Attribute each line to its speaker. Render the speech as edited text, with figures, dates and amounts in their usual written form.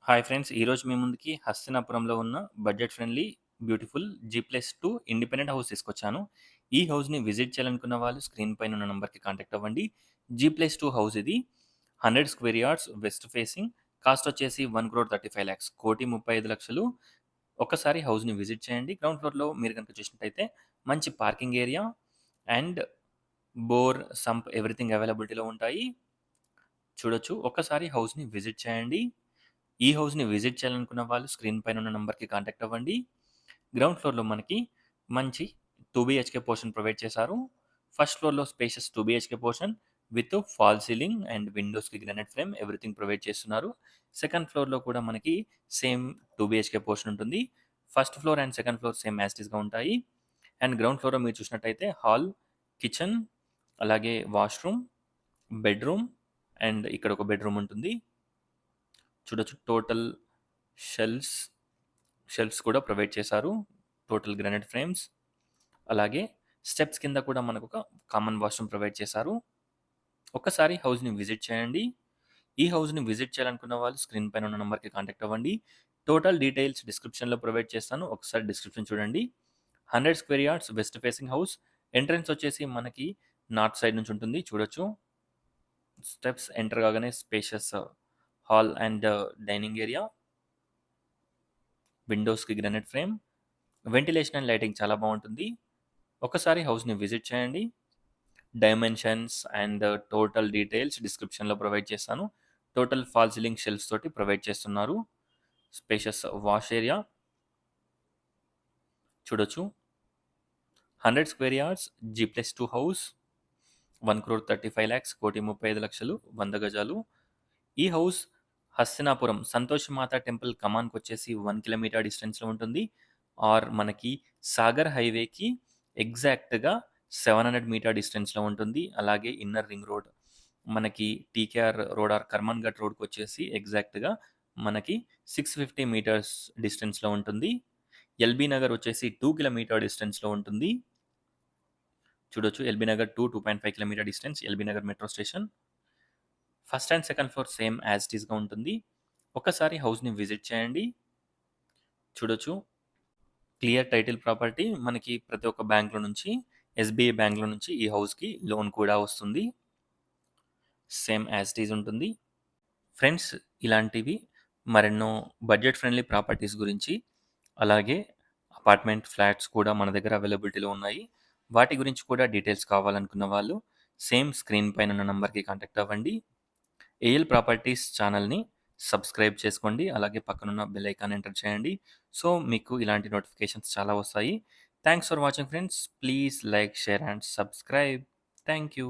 Speaker 1: Hi friends! ఈరోజు మీ ముందుకి హస్తినాపురంలో ఉన్న బడ్జెట్ ఫ్రెండ్లీ, బ్యూటిఫుల్ జీ+2 ఇండిపెండెంట్ హౌస్ తీసుకొచ్చాను. ఈ హౌస్‌ని విజిట్ చేయాలనుకున్న వాళ్ళు స్క్రీన్ పైన ఉన్న నంబర్‌కి కాంటాక్ట్ అవ్వండి. జీ+2 హౌస్ ఇది. 100 square yards west facing. Cost వచ్చేసి 1,35,00,000 1,35,00,000. ఒక్కసారి హౌస్‌ని విజిట్ చేయండి. గ్రౌండ్ ఫ్లోర్‌లో మీరు గనుక చూసినట్టయితే మంచి parking area and bore, sump everything అవైలబిలిటీలో ఉంటాయి. చూడొచ్చు. ఒక్కసారి హౌస్‌ని విజిట్ చేయండి. ఈ హౌస్‌ని విజిట్ చేయాలనుకున్న వాళ్ళు స్క్రీన్ పైన ఉన్న నంబర్‌కి కాంటాక్ట్ అవ్వండి. గ్రౌండ్ ఫ్లోర్‌లో మనకి మంచి 2 బీహెచ్‌కే పోర్షన్ ప్రొవైడ్ చేశారు. ఫస్ట్ ఫ్లోర్‌లో spacious 2 BHK portion with fall ceiling and విండోస్‌కి గ్రానైట్ ఫ్రేమ్ ఎవ్రీథింగ్ ప్రొవైడ్ చేస్తున్నారు. సెకండ్ ఫ్లోర్‌లో కూడా మనకి సేమ్ 2 బీహెచ్‌కే పోర్షన్ ఉంటుంది. First floor and second floor same as it ఈస్‌గా ఉంటాయి. అండ్ గ్రౌండ్ ఫ్లోర్‌లో మీరు చూసినట్టయితే హాల్, కిచెన్, అలాగే వాష్‌రూమ్, బెడ్‌రూమ్ అండ్ ఇక్కడ ఒక బెడ్‌రూమ్ ఉంటుంది. చూడొచ్చు. టోటల్ షెల్ఫ్స్ షెల్ఫ్స్ కూడా ప్రొవైడ్ చేశారు. Total granite frames. అలాగే స్టెప్స్ కింద కూడా మనకొక కామన్ వాష్‌రూమ్ ప్రొవైడ్ చేశారు. ఒక్కసారి హౌస్‌ని విజిట్ చేయండి. ఈ హౌస్‌ని విజిట్ చేయాలనుకున్న వాళ్ళు స్క్రీన్ పైన ఉన్న నంబర్‌కి కాంటాక్ట్ అవ్వండి. టోటల్ డీటెయిల్స్ డిస్క్రిప్షన్‌లో ప్రొవైడ్ చేస్తాను. ఒకసారి డిస్క్రిప్షన్ చూడండి. 100 square yards west facing house. Entrance వచ్చేసి మనకి నార్త్ సైడ్ నుంచి ఉంటుంది. చూడొచ్చు. స్టెప్స్ ఎంటర్ కాగానే spacious hall and dining area. విండోస్‌కి granite frame. Ventilation and lighting చాలా బావుంటుంది. ఒక్కసారి హౌస్‌ని విజిట్ చేయండి. డైమెన్షన్స్ అండ్ టోటల్ డీటెయిల్స్ డిస్క్రిప్షన్‌లో ప్రొవైడ్ చేస్తాను. టోటల్ ఫాల్ సీలింగ్ షెల్ఫ్స్ తోటి ప్రొవైడ్ చేస్తున్నారు. స్పేషియస్ వాష్ ఏరియా చూడొచ్చు. 100 స్క్వేర్ యార్డ్స్ జీ+2 హౌస్. 1,35,00,000 1,35,00,000 100 గజాలు. ఈ హౌస్ హస్తినాపురం సంతోషి మాత టెంపుల్ కమాన్‌కొచ్చేసి 1 కిలోమీటర్ డిస్టెన్స్‌లో ఉంటుంది. ఆర్ మనకి సాగర్ హైవేకి ఎగ్జాక్ట్‌గా 700 మీటర్ డిస్టెన్స్‌లో ఉంటుంది. అలాగే ఇన్నర్ రింగ్ రోడ్ మనకి టీకేఆర్ రోడ్ ఆర్ కర్మన్ ఘట్ రోడ్‌కొచ్చేసి ఎగ్జాక్ట్‌గా మనకి 650 మీటర్స్ డిస్టెన్స్‌లో ఉంటుంది. ఎల్బీ నగర్ వచ్చేసి 2 కిలోమీటర్ డిస్టెన్స్‌లో ఉంటుంది. చూడొచ్చు. LB Nagar 2.5 kilometre distance LB Nagar metro station. First and second floor same as it ఈస్‌గా ఉంటుంది. ఒక్కసారి హౌస్‌ని విజిట్ చేయండి. చూడొచ్చు. క్లియర్ టైటిల్ ప్రాపర్టీ మనకి ప్రతి ఒక్క బ్యాంక్‌లో నుంచి ఎస్‌బీఐ బ్యాంక్‌లో నుంచి ఈ హౌస్‌కి లోన్ కూడా వస్తుంది. సేమ్ యాజ్ ఇట్ ఈజ్ ఉంటుంది. ఫ్రెండ్స్, ఇలాంటివి మరెన్నో బడ్జెట్ ఫ్రెండ్లీ ప్రాపర్టీస్ గురించి, అలాగే అపార్ట్మెంట్ ఫ్లాట్స్ కూడా మన దగ్గర అవైలబిలిటీలో ఉన్నాయి. వాటి గురించి కూడా డీటెయిల్స్ కావాలనుకున్న వాళ్ళు సేమ్ స్క్రీన్ పైన ఉన్న నంబర్‌కి కాంటాక్ట్ అవ్వండి. ఏఎల్ ప్రాపర్టీస్ ఛానల్‌ని సబ్స్క్రైబ్ చేసుకోండి. అలాగే పక్కనున్న బెల్ ఐకాన్ ఎంటర్ చేయండి. సో, మీకు ఇలాంటి నోటిఫికేషన్స్ చాలా వస్తాయి. Thanks for watching friends. Please like, share and subscribe. Thank you.